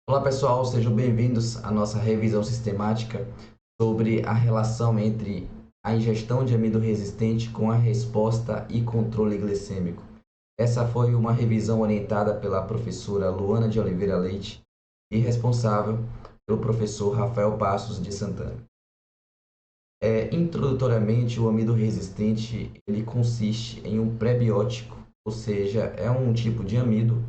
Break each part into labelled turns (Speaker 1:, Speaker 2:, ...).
Speaker 1: Olá pessoal, sejam bem-vindos à nossa revisão sistemática sobre a relação entre a ingestão de amido resistente com a resposta e controle glicêmico. Essa foi uma revisão orientada pela professora Luana de Oliveira Leite e responsável pelo professor Rafael Passos de Santana. Introdutoriamente, o amido resistente ele consiste em um prebiótico, ou seja, é um tipo de amido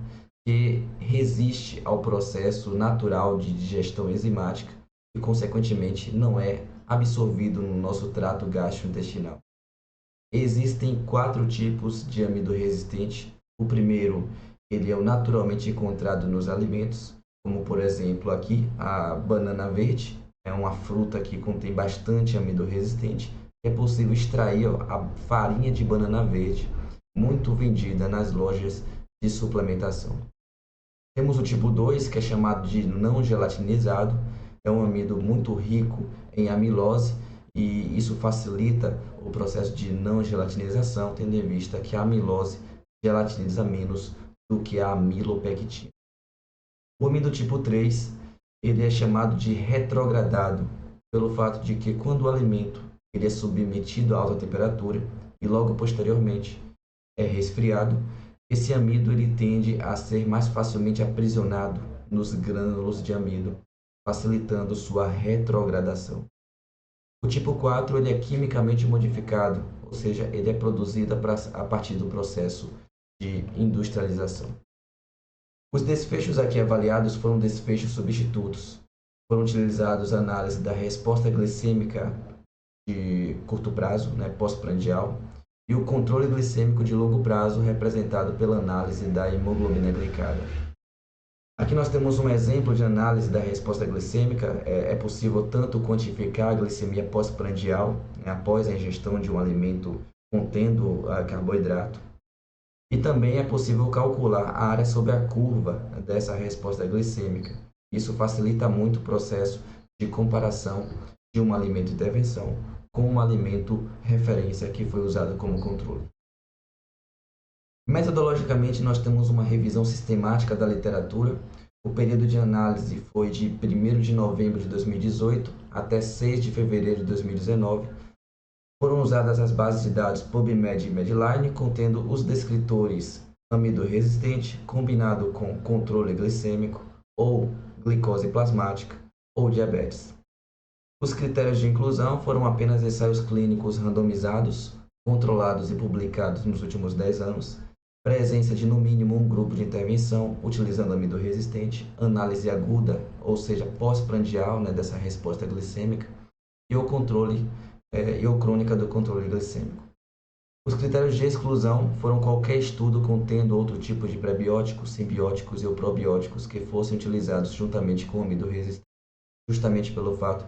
Speaker 1: que resiste ao processo natural de digestão enzimática e, consequentemente, não é absorvido no nosso trato gastrointestinal. Existem quatro tipos de amido resistente. O primeiro, ele é o naturalmente encontrado nos alimentos, como por exemplo aqui a banana verde, é uma fruta que contém bastante amido resistente. É possível extrair a farinha de banana verde, muito vendida nas lojas de suplementação. Temos o tipo 2, que é chamado de não gelatinizado, é um amido muito rico em amilose e isso facilita o processo de não gelatinização, tendo em vista que a amilose gelatiniza menos do que a amilopectina. O amido tipo 3, ele é chamado de retrogradado, pelo fato de que quando o alimento ele é submetido a alta temperatura e logo posteriormente é resfriado, esse amido ele tende a ser mais facilmente aprisionado nos grânulos de amido, facilitando sua retrogradação. O tipo 4 ele é quimicamente modificado, ou seja, ele é produzido a partir do processo de industrialização. Os desfechos aqui avaliados foram desfechos substitutos. Foram utilizados análise da resposta glicêmica de curto prazo, pós-prandial, e o controle glicêmico de longo prazo, representado pela análise da hemoglobina glicada. Aqui nós temos um exemplo de análise da resposta glicêmica. É possível tanto quantificar a glicemia pós-prandial, após a ingestão de um alimento contendo carboidrato, e também é possível calcular a área sobre a curva dessa resposta glicêmica. Isso facilita muito o processo de comparação de um alimento intervenção com um alimento referência que foi usado como controle. Metodologicamente, nós temos uma revisão sistemática da literatura. O período de análise foi de 1º de novembro de 2018 até 6 de fevereiro de 2019. Foram usadas as bases de dados PubMed e Medline, contendo os descritores amido resistente, combinado com controle glicêmico, ou glicose plasmática, ou diabetes. Os critérios de inclusão foram apenas ensaios clínicos randomizados, controlados e publicados nos últimos 10 anos, presença de no mínimo um grupo de intervenção utilizando amido resistente, análise aguda, ou seja, pós-prandial dessa resposta glicêmica, e o controle e ou crônica do controle glicêmico. Os critérios de exclusão foram qualquer estudo contendo outro tipo de prebióticos, simbióticos ou probióticos que fossem utilizados juntamente com o amido resistente, justamente pelo fato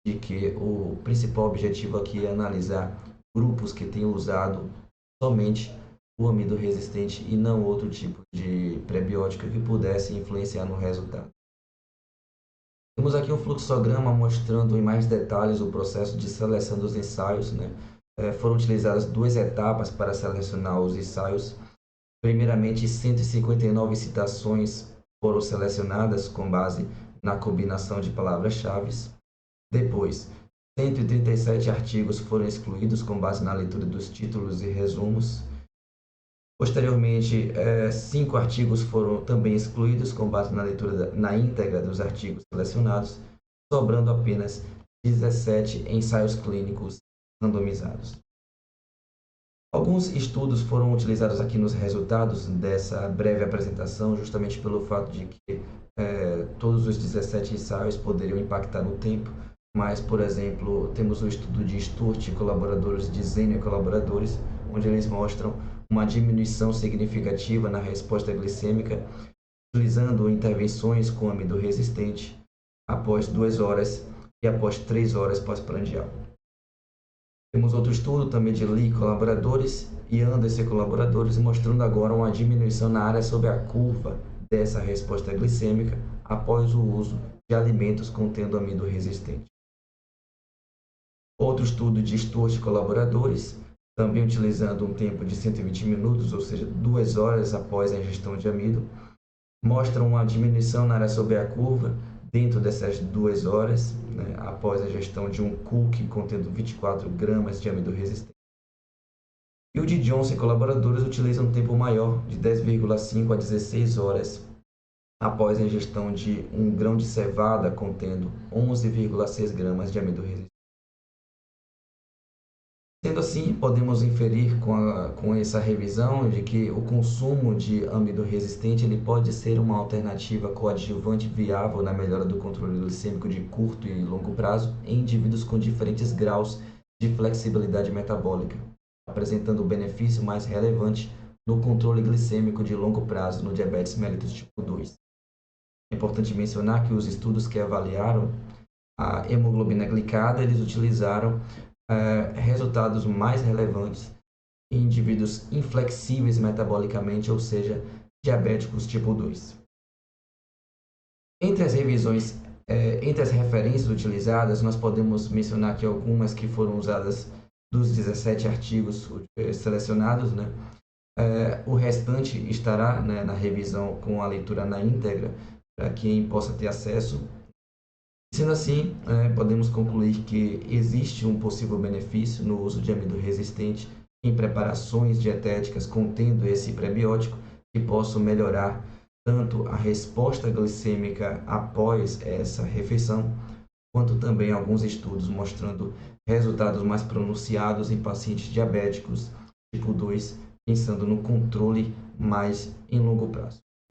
Speaker 1: de que o principal objetivo aqui é analisar grupos que tenham usado somente o amido resistente e não outro tipo de prebiótico que pudesse influenciar no resultado. Temos aqui um fluxograma mostrando em mais detalhes o processo de seleção dos ensaios. Foram utilizadas duas etapas para selecionar os ensaios. Primeiramente, 159 citações foram selecionadas com base na combinação de palavras-chave. Depois, 137 artigos foram excluídos com base na leitura dos títulos e resumos. Posteriormente, 5 artigos foram também excluídos com base na leitura na íntegra dos artigos selecionados, sobrando apenas 17 ensaios clínicos randomizados. Alguns estudos foram utilizados aqui nos resultados dessa breve apresentação, justamente pelo fato de que todos os 17 ensaios poderiam impactar no tempo, mas, por exemplo, temos o estudo de Sturt e colaboradores, de Zeno e colaboradores, onde eles mostram uma diminuição significativa na resposta glicêmica, utilizando intervenções com amido resistente após 2 horas e após 3 horas pós-prandial. Temos outro estudo também de Lee e colaboradores e Anderson e colaboradores, mostrando agora uma diminuição na área sobre a curva dessa resposta glicêmica após o uso de alimentos contendo amido resistente. Outro estudo de Sturt e colaboradores, também utilizando um tempo de 120 minutos, ou seja, 2 horas após a ingestão de amido, mostra uma diminuição na área sobre a curva dentro dessas 2 horas, né, após a gestão de um cookie contendo 24 gramas de amido resistente. E o de Johnson e colaboradores utiliza um tempo maior, de 10,5 a 16 horas, após a ingestão de um grão de cevada contendo 11,6 gramas de amido resistente. Sendo assim, podemos inferir com essa revisão de que o consumo de amido resistente ele pode ser uma alternativa coadjuvante viável na melhora do controle glicêmico de curto e longo prazo em indivíduos com diferentes graus de flexibilidade metabólica, apresentando o benefício mais relevante no controle glicêmico de longo prazo no diabetes mellitus tipo 2. É importante mencionar que os estudos que avaliaram a hemoglobina glicada, eles utilizaram resultados mais relevantes em indivíduos inflexíveis metabolicamente, ou seja, diabéticos tipo 2. Entre as revisões, entre as referências utilizadas, nós podemos mencionar aqui algumas que foram usadas dos 17 artigos selecionados, né? O restante estará, né, na revisão com a leitura na íntegra, para quem possa ter acesso. Sendo assim, podemos concluir que existe um possível benefício no uso de amido resistente em preparações dietéticas contendo esse prebiótico que possam melhorar tanto a resposta glicêmica após essa refeição, quanto também alguns estudos mostrando resultados mais pronunciados em pacientes diabéticos tipo 2, pensando no controle mais em longo prazo.